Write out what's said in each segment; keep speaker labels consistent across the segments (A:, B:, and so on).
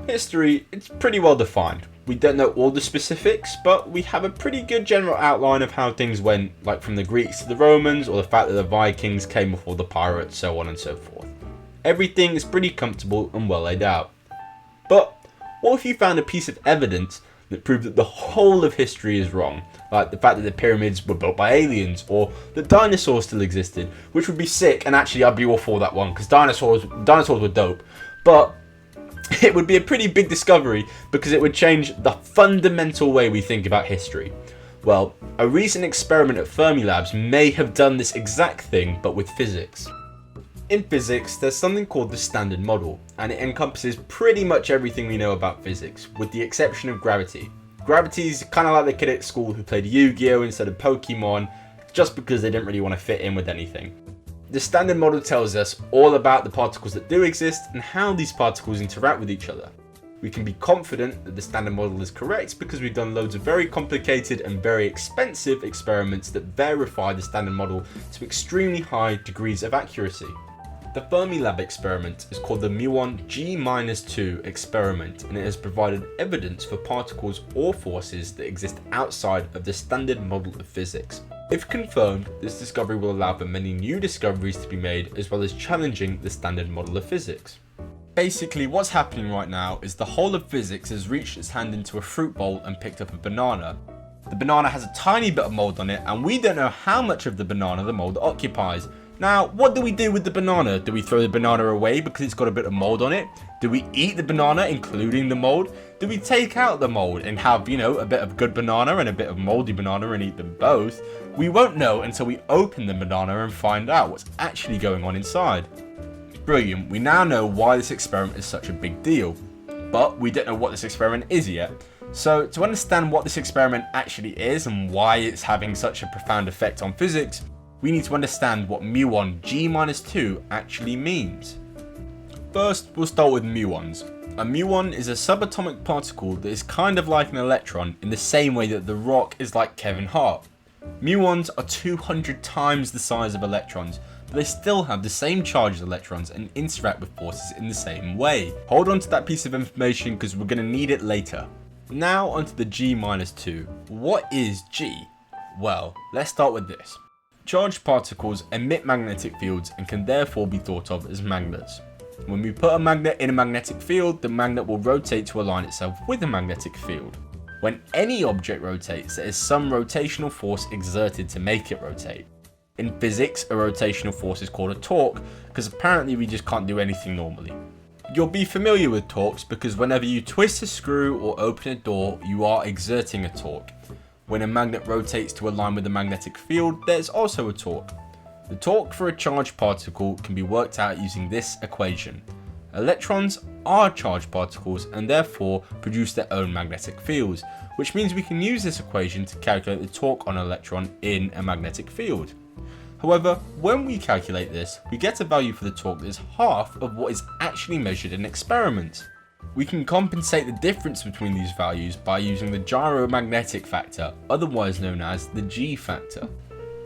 A: History, it's pretty well defined. We don't know all the specifics, but we have a pretty good general outline of how things went, like from the Greeks to the Romans, or the fact that the Vikings came before the pirates, so on and so forth. Everything is pretty comfortable and well laid out. But what if you found a piece of evidence that proved that the whole of history is wrong? Like the fact that the pyramids were built by aliens, or that dinosaurs still existed, which would be sick, and actually I'd be all for that one, because dinosaurs were dope. But it would be a pretty big discovery because it would change the fundamental way we think about history. Well, a recent experiment at Fermilab may have done this exact thing, but with physics. In physics, there's something called the Standard Model, and it encompasses pretty much everything we know about physics, with the exception of gravity. Gravity's kind of like the kid at school who played Yu-Gi-Oh instead of Pokemon, just because they didn't really want to fit in with anything. The Standard Model tells us all about the particles that do exist and how these particles interact with each other. We can be confident that the Standard Model is correct because we've done loads of very complicated and very expensive experiments that verify the Standard Model to extremely high degrees of accuracy. The Fermilab Experiment is called the Muon g-2 experiment, and it has provided evidence for particles or forces that exist outside of the Standard Model of physics. If confirmed, this discovery will allow for many new discoveries to be made, as well as challenging the Standard Model of physics. Basically, what's happening right now is the whole of physics has reached its hand into a fruit bowl and picked up a banana. The banana has a tiny bit of mold on it, and we don't know how much of the banana the mold occupies. Now, what do we do with the banana? Do we throw the banana away because it's got a bit of mold on it? Do we eat the banana, including the mold? Do we take out the mold and have, a bit of good banana and a bit of moldy banana and eat them both? We won't know until we open the banana and find out what's actually going on inside. Brilliant, we now know why this experiment is such a big deal, but we don't know what this experiment is yet. So to understand what this experiment actually is and why it's having such a profound effect on physics, we need to understand what muon g-2 actually means. First, we'll start with muons. A muon is a subatomic particle that is kind of like an electron in the same way that The Rock is like Kevin Hart. Muons are 200 times the size of electrons, but they still have the same charge as electrons and interact with forces in the same way. Hold on to that piece of information because we're going to need it later. Now onto the g-2. What is G? Well, let's start with this. Charged particles emit magnetic fields and can therefore be thought of as magnets. When we put a magnet in a magnetic field, the magnet will rotate to align itself with the magnetic field. When any object rotates, there is some rotational force exerted to make it rotate. In physics, a rotational force is called a torque, because apparently we just can't do anything normally. You'll be familiar with torques because whenever you twist a screw or open a door, you are exerting a torque. When a magnet rotates to align with the magnetic field, there's also a torque. The torque for a charged particle can be worked out using this equation. Electrons are charged particles and therefore produce their own magnetic fields, which means we can use this equation to calculate the torque on an electron in a magnetic field. However, when we calculate this, we get a value for the torque that is half of what is actually measured in experiments. We can compensate the difference between these values by using the Gyromagnetic Factor, otherwise known as the G-factor.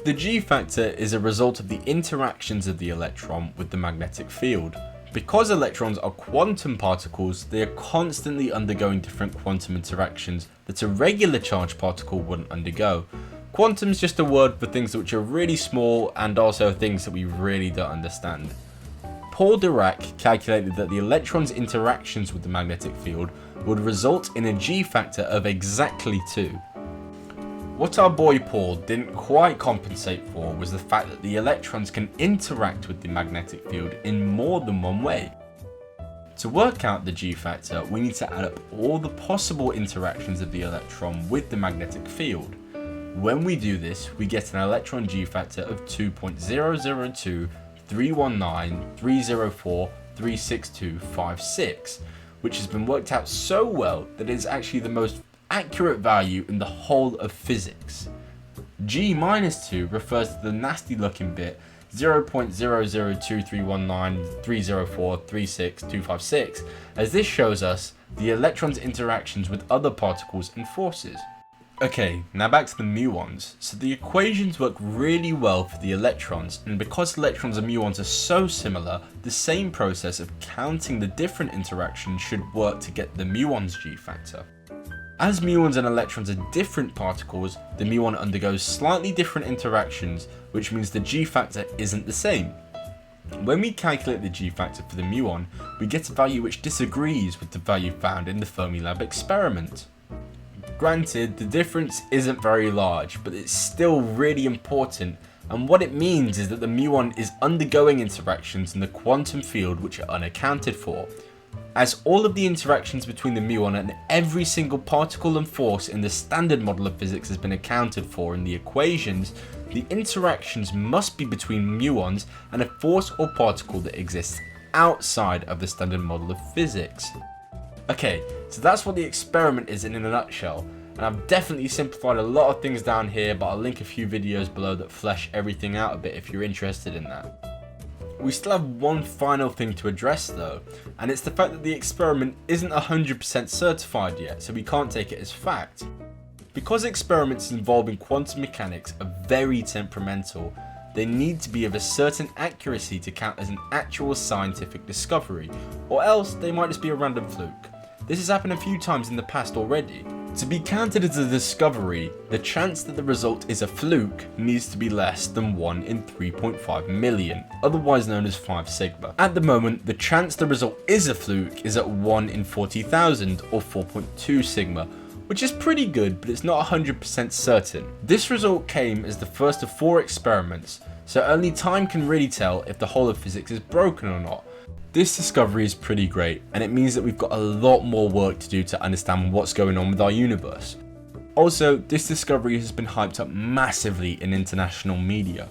A: The G-factor is a result of the interactions of the electron with the magnetic field. Because electrons are quantum particles, they are constantly undergoing different quantum interactions that a regular charged particle wouldn't undergo. Quantum is just a word for things which are really small and also things that we really don't understand. Paul Dirac calculated that the electron's interactions with the magnetic field would result in a G-factor of exactly 2. What our boy Paul didn't quite compensate for was the fact that the electrons can interact with the magnetic field in more than one way. To work out the G-factor, we need to add up all the possible interactions of the electron with the magnetic field. When we do this, we get an electron G-factor of 2.002 319 304 36256, which has been worked out so well that it is actually the most accurate value in the whole of physics. G-2 refers to the nasty looking bit 0.002 304 36256, as this shows us the electron's interactions with other particles and forces. Okay, now back to the muons. So the equations work really well for the electrons, and because electrons and muons are so similar, the same process of counting the different interactions should work to get the muon's g-factor. As muons and electrons are different particles, the muon undergoes slightly different interactions, which means the g-factor isn't the same. When we calculate the g-factor for the muon, we get a value which disagrees with the value found in the Fermilab experiment. Granted, the difference isn't very large, but it's still really important, and what it means is that the muon is undergoing interactions in the quantum field which are unaccounted for. As all of the interactions between the muon and every single particle and force in the standard model of physics has been accounted for in the equations, the interactions must be between muons and a force or particle that exists outside of the standard model of physics. Okay, so that's what the experiment is in a nutshell, and I've definitely simplified a lot of things down here, but I'll link a few videos below that flesh everything out a bit if you're interested in that. We still have one final thing to address though, and it's the fact that the experiment isn't 100% certified yet, so we can't take it as fact. Because experiments involving quantum mechanics are very temperamental, they need to be of a certain accuracy to count as an actual scientific discovery, or else they might just be a random fluke. This has happened a few times in the past already. To be counted as a discovery, the chance that the result is a fluke needs to be less than 1 in 3.5 million, otherwise known as 5 sigma. At the moment, the chance the result is a fluke is at 1 in 40,000 or 4.2 sigma, which is pretty good, but it's not 100% certain. This result came as the first of 4 experiments, so only time can really tell if the whole of physics is broken or not. This discovery is pretty great, and it means that we've got a lot more work to do to understand what's going on with our universe. Also, this discovery has been hyped up massively in international media.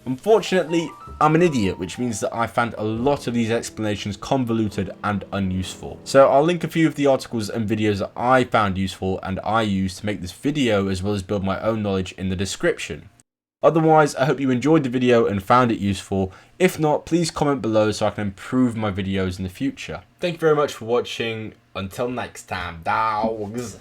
A: Unfortunately, I'm an idiot, which means that I found a lot of these explanations convoluted and unuseful. So I'll link a few of the articles and videos that I found useful and I used to make this video, as well as build my own knowledge, in the description. Otherwise, I hope you enjoyed the video and found it useful. If not, please comment below so I can improve my videos in the future. Thank you very much for watching. Until next time, dogs.